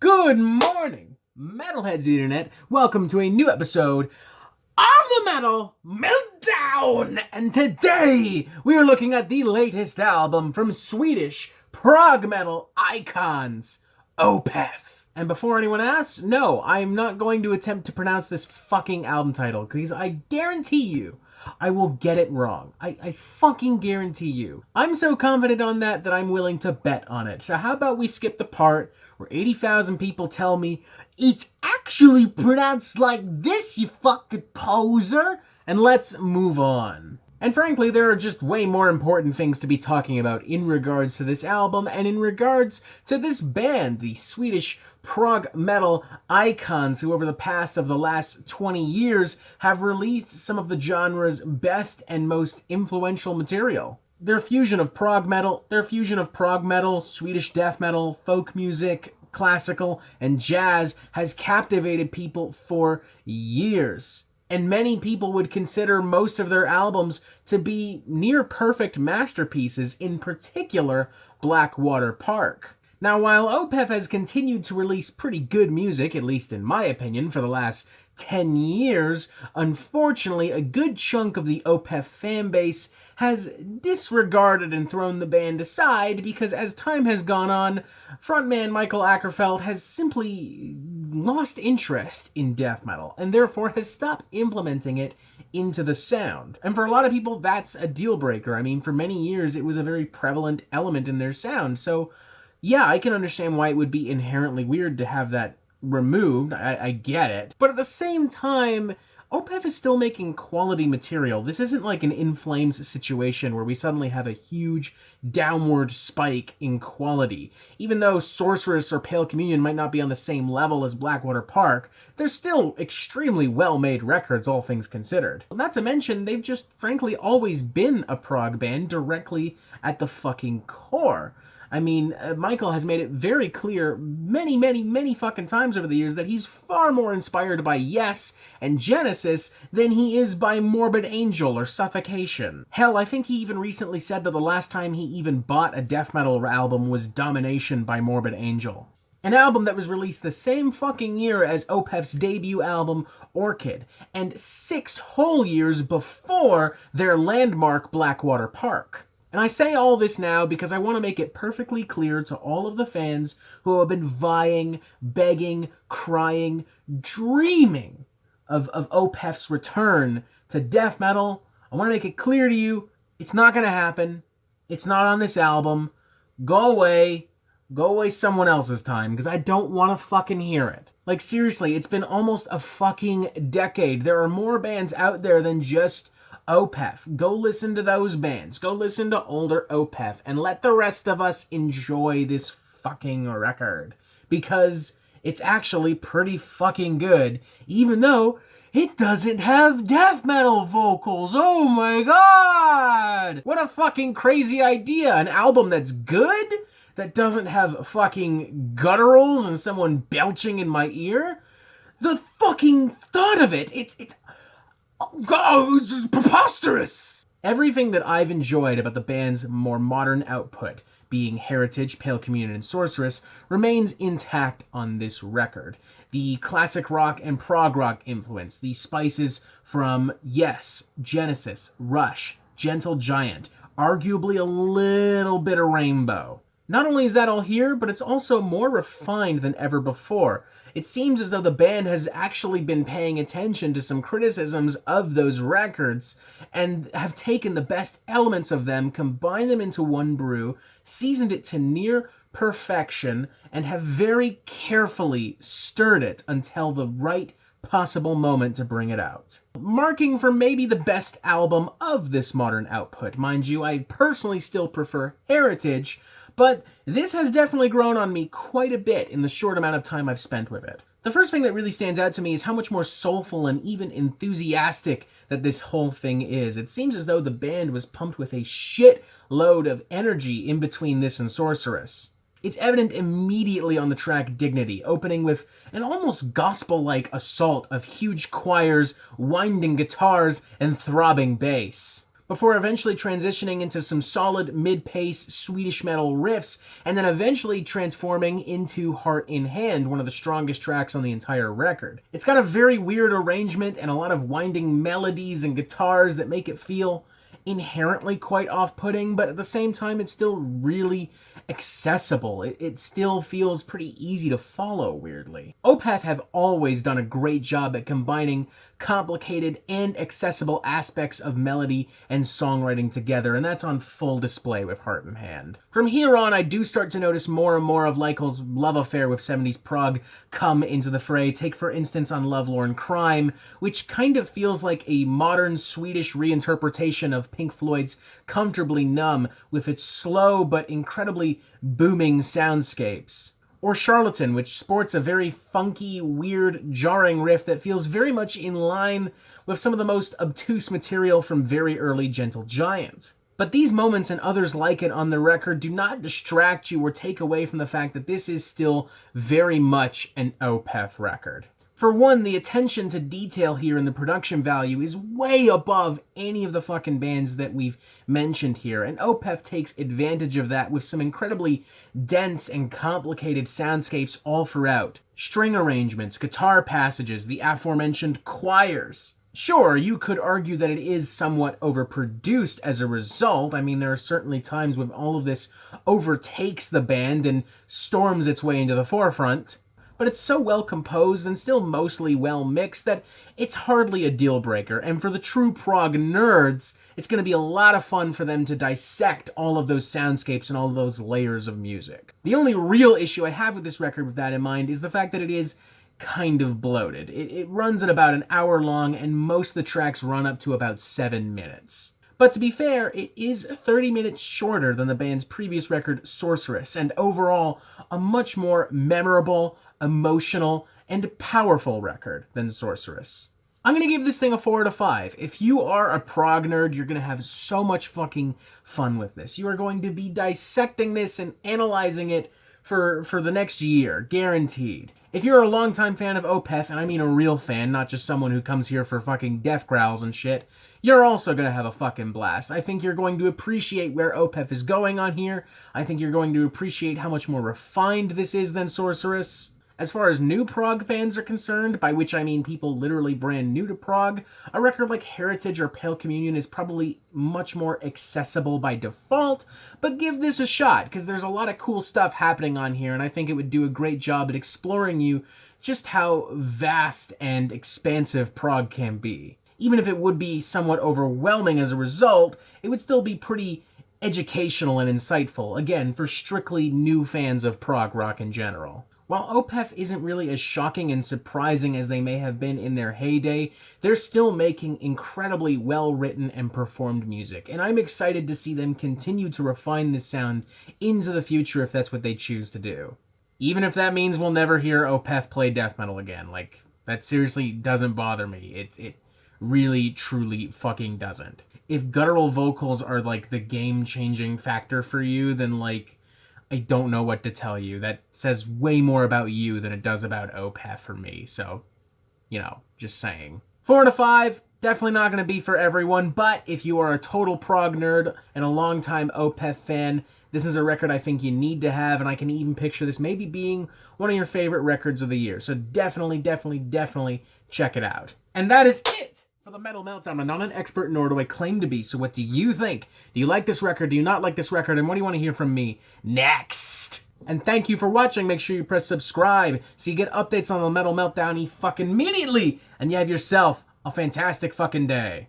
Good morning, metalheads of the internet. Welcome to a new episode of the Metal Meltdown. And today we are looking at the latest album from Swedish prog metal icons, Opeth. And before anyone asks, no, I'm not going to attempt to pronounce this fucking album title, because I guarantee you I will get it wrong. I fucking guarantee you. I'm so confident on that I'm willing to bet on it. So how about we skip the part where 80,000 people tell me, it's actually pronounced like this, you fucking poser, and let's move on. And frankly, there are just way more important things to be talking about in regards to this album and in regards to this band, the Swedish prog metal icons who over the last 20 years have released some of the genre's best and most influential material. Their fusion of prog metal, Swedish death metal, folk music, classical, and jazz has captivated people for years. And many people would consider most of their albums to be near-perfect masterpieces, in particular Blackwater Park. Now, while Opeth has continued to release pretty good music, at least in my opinion, for the last 10 years, unfortunately, a good chunk of the Opeth fanbase has disregarded and thrown the band aside because as time has gone on, frontman Mikael Åkerfeldt has simply lost interest in death metal and therefore has stopped implementing it into the sound. And for a lot of people, that's a deal breaker. I mean, for many years, it was a very prevalent element in their sound. So yeah, I can understand why it would be inherently weird to have that removed. I get it. But at the same time, Opeth is still making quality material. This isn't like an In Flames situation where we suddenly have a huge downward spike in quality. Even though Sorceress or Pale Communion might not be on the same level as Blackwater Park, they're still extremely well-made records, all things considered. Not to mention, they've just frankly always been a prog band directly at the fucking core. I mean, Mikael has made it very clear many fucking times over the years that he's far more inspired by Yes and Genesis than he is by Morbid Angel or Suffocation. Hell, I think he even recently said that the last time he even bought a death metal album was Domination by Morbid Angel. An album that was released the same fucking year as Opeth's debut album, Orchid, and 6 whole years before their landmark Blackwater Park. And I say all this now because I want to make it perfectly clear to all of the fans who have been vying, begging, crying, dreaming of Opeth's return to death metal. I want to make it clear to you, it's not going to happen. It's not on this album. Go away. Go away someone else's time because I don't want to fucking hear it. Like seriously, it's been almost a fucking decade. There are more bands out there than just Opeth. Go listen to those bands. Go listen to older Opeth and let the rest of us enjoy this fucking record. Because it's actually pretty fucking good, even though it doesn't have death metal vocals. Oh my god! What a fucking crazy idea. An album that's good? That doesn't have fucking gutturals and someone belching in my ear? The fucking thought of it! It's preposterous! Everything that I've enjoyed about the band's more modern output, being Heritage, Pale Communion, and Sorceress, remains intact on this record. The classic rock and prog rock influence, the spices from Yes, Genesis, Rush, Gentle Giant, arguably a little bit of Rainbow. Not only is that all here, but it's also more refined than ever before. It seems as though the band has actually been paying attention to some criticisms of those records and have taken the best elements of them, combined them into one brew, seasoned it to near perfection, and have very carefully stirred it until the right possible moment to bring it out. Marking for maybe the best album of this modern output. Mind you, I personally still prefer Heritage, but this has definitely grown on me quite a bit in the short amount of time I've spent with it. The first thing that really stands out to me is how much more soulful and even enthusiastic that this whole thing is. It seems as though the band was pumped with a shit load of energy in between this and Sorceress. It's evident immediately on the track Dignity, opening with an almost gospel-like assault of huge choirs, winding guitars, and throbbing bass. before eventually transitioning into some solid mid-pace Swedish metal riffs, and then eventually transforming into Heart in Hand, one of the strongest tracks on the entire record. It's got a very weird arrangement and a lot of winding melodies and guitars that make it feel inherently quite off-putting, but at the same time it's still really accessible. It still feels pretty easy to follow, weirdly. Opeth have always done a great job at combining complicated and accessible aspects of melody and songwriting together, and that's on full display with Heart in Hand. From here on, I do start to notice more and more of Lykel's love affair with 70s prog come into the fray. Take, for instance, on Lovelorn Crime, which kind of feels like a modern Swedish reinterpretation of Pink Floyd's Comfortably Numb, with its slow but incredibly booming soundscapes. Or Charlatan, which sports a very funky, weird, jarring riff that feels very much in line with some of the most obtuse material from very early Gentle Giant. But these moments and others like it on the record do not distract you or take away from the fact that this is still very much an Opeth record. For one, the attention to detail here in the production value is way above any of the fucking bands that we've mentioned here, and Opeth takes advantage of that with some incredibly dense and complicated soundscapes all throughout. String arrangements, guitar passages, the aforementioned choirs. Sure, you could argue that it is somewhat overproduced as a result. I mean, there are certainly times when all of this overtakes the band and storms its way into the forefront. But it's so well composed and still mostly well mixed that it's hardly a deal breaker, and for the true prog nerds, it's going to be a lot of fun for them to dissect all of those soundscapes and all of those layers of music. The only real issue I have with this record with that in mind is the fact that it is kind of bloated. It runs at about an hour long, and most of the tracks run up to about 7 minutes. But to be fair, it is 30 minutes shorter than the band's previous record, Sorceress, and overall a much more memorable, emotional, and powerful record than Sorceress. I'm going to give this thing a 4 out of 5. If you are a prog nerd, you're going to have so much fucking fun with this. You are going to be dissecting this and analyzing it for the next year, guaranteed. If you're a longtime fan of Opeth, and I mean a real fan, not just someone who comes here for fucking death growls and shit, you're also going to have a fucking blast. I think you're going to appreciate where Opeth is going on here. I think you're going to appreciate how much more refined this is than Sorceress. As far as new prog fans are concerned, by which I mean people literally brand new to prog, a record like Heritage or Pale Communion is probably much more accessible by default, but give this a shot, because there's a lot of cool stuff happening on here, and I think it would do a great job at exploring you just how vast and expansive prog can be. Even if it would be somewhat overwhelming as a result, it would still be pretty educational and insightful, again, for strictly new fans of prog rock in general. While Opeth isn't really as shocking and surprising as they may have been in their heyday, they're still making incredibly well-written and performed music, and I'm excited to see them continue to refine this sound into the future if that's what they choose to do. Even if that means we'll never hear Opeth play death metal again, like, that seriously doesn't bother me. It really, truly fucking doesn't. If guttural vocals are, like, the game-changing factor for you, then, like, I don't know what to tell you. That says way more about you than it does about Opeth for me. So, you know, just saying. 4 out of 5, definitely not going to be for everyone, but if you are a total prog nerd and a longtime Opeth fan, this is a record I think you need to have, and I can even picture this maybe being one of your favorite records of the year. So definitely check it out. And that is it for the Metal Meltdown. I'm not an expert, nor do I claim to be, so what do you think? Do you like this record? Do you not like this record? And what do you want to hear from me next? And thank you for watching. Make sure you press subscribe so you get updates on the Metal Meltdown fucking immediately, and you have yourself a fantastic fucking day.